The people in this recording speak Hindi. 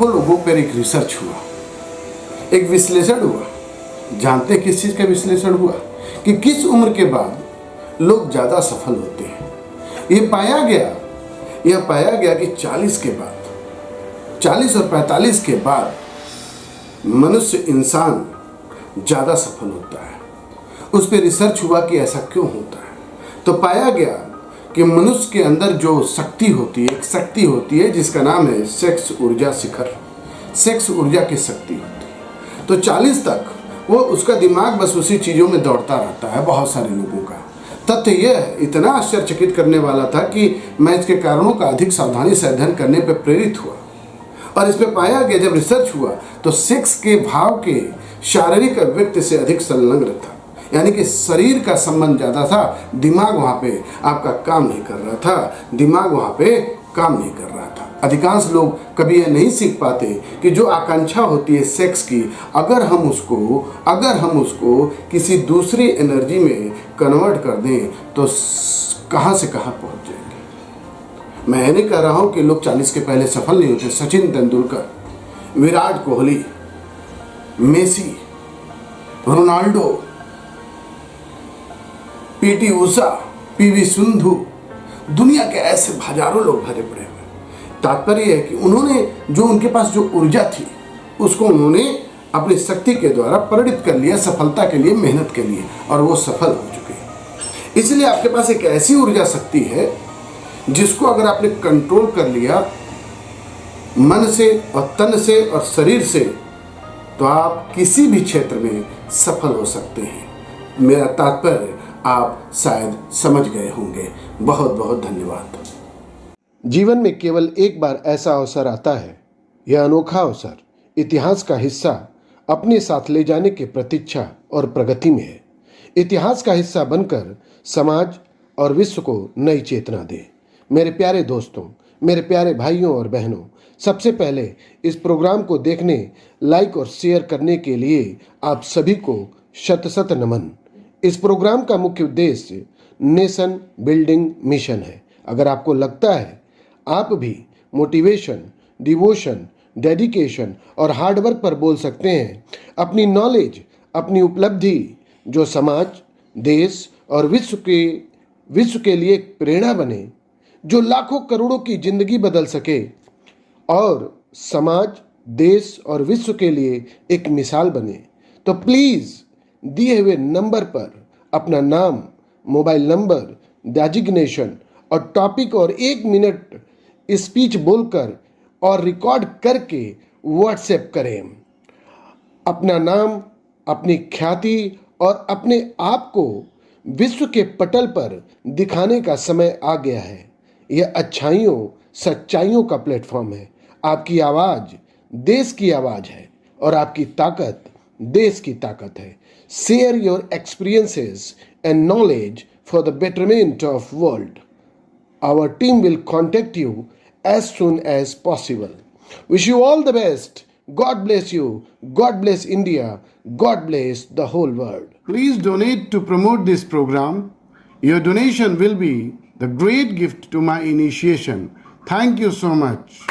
लाखों लोगों पर एक रिसर्च हुआ, एक विश्लेषण हुआ। जानते हैं किस चीज़ का विश्लेषण हुआ? कि किस उम्र के बाद लोग ज़्यादा सफल होते हैं। यह पाया गया कि 40 के बाद, 40 और 45 के बाद मनुष्य इंसान ज़्यादा सफल होता है। उस पर रिसर्च हुआ कि ऐसा क्यों होता है। तो पाया गया कि मनुष्य के अंदर जो शक्ति होती है, एक शक्ति होती है जिसका नाम है सेक्स ऊर्जा शिखर, सेक्स ऊर्जा की शक्ति होती है। तो 40 तक वो उसका दिमाग बस उसी चीज़ों में दौड़ता रहता है। बहुत सारे लोगों का तथ्य यह इतना आश्चर्यचकित करने वाला था कि मैं इसके कारणों का अधिक सावधानी से अध्ययन करने पर प्रेरित हुआ। और इस पर पाया गया, जब रिसर्च हुआ तो सेक्स के भाव के शारीरिक व्यक्ति से अधिक संलग्न था, यानी कि शरीर का संबंध ज़्यादा था, दिमाग वहाँ पे आपका काम नहीं कर रहा था, दिमाग वहाँ पे काम नहीं कर रहा था। अधिकांश लोग कभी ये नहीं सीख पाते कि जो आकांक्षा होती है सेक्स की, अगर हम उसको किसी दूसरी एनर्जी में कन्वर्ट कर दें तो कहाँ से कहाँ पहुँच जाएंगे। मैं नहीं कह रहा हूँ कि लोग 40 के पहले सफल नहीं होते। Sachin Tendulkar, Virat Kohli, Messi, Ronaldo, P T Usha, P V Sindhu, दुनिया के ऐसे हजारों लोग भरे पड़े हुए। तात्पर्य है कि उन्होंने जो उनके पास जो ऊर्जा थी उसको उन्होंने अपनी शक्ति के द्वारा परिणित कर लिया सफलता के लिए, मेहनत के लिए, और वो सफल हो चुके। इसलिए आपके पास एक ऐसी ऊर्जा शक्ति है जिसको अगर आपने कंट्रोल कर लिया मन से और तन से और शरीर से, तो आप किसी भी क्षेत्र में सफल हो सकते हैं। मेरा तात्पर्य आप शायद समझ गए होंगे। बहुत बहुत धन्यवाद। जीवन में केवल एक बार ऐसा अवसर आता है। यह अनोखा अवसर इतिहास का हिस्सा अपने साथ ले जाने की प्रतीक्षा और प्रगति में है। इतिहास का हिस्सा बनकर समाज और विश्व को नई चेतना दे। मेरे प्यारे दोस्तों, मेरे प्यारे भाइयों और बहनों, सबसे पहले इस प्रोग्राम को देखने, लाइक और शेयर करने के लिए आप सभी को शत शत नमन। इस प्रोग्राम का मुख्य उद्देश्य नेशन बिल्डिंग मिशन है। अगर आपको लगता है आप भी मोटिवेशन, डिवोशन, डेडिकेशन और हार्डवर्क पर बोल सकते हैं, अपनी नॉलेज, अपनी उपलब्धि जो समाज, देश और विश्व के लिए एक प्रेरणा बने, जो लाखों करोड़ों की जिंदगी बदल सके और समाज, देश और विश्व के लिए एक मिसाल बने, तो प्लीज़ दिए हुए नंबर पर अपना नाम, मोबाइल नंबर, डेजिग्नेशन और टॉपिक और 1 मिनट स्पीच बोलकर और रिकॉर्ड करके व्हाट्सएप करें। अपना नाम, अपनी ख्याति और अपने आप को विश्व के पटल पर दिखाने का समय आ गया है। यह अच्छाइयों, सच्चाइयों का प्लेटफॉर्म है। आपकी आवाज़ देश की आवाज़ है और आपकी ताकत देश की ताकत है। Share your experiences and knowledge for the betterment of world. Our team will contact you as soon as possible. Wish you all the best. God bless you. God bless India. God bless the whole world. Please donate to promote this program. Your donation will be the great gift to my initiation. Thank you so much.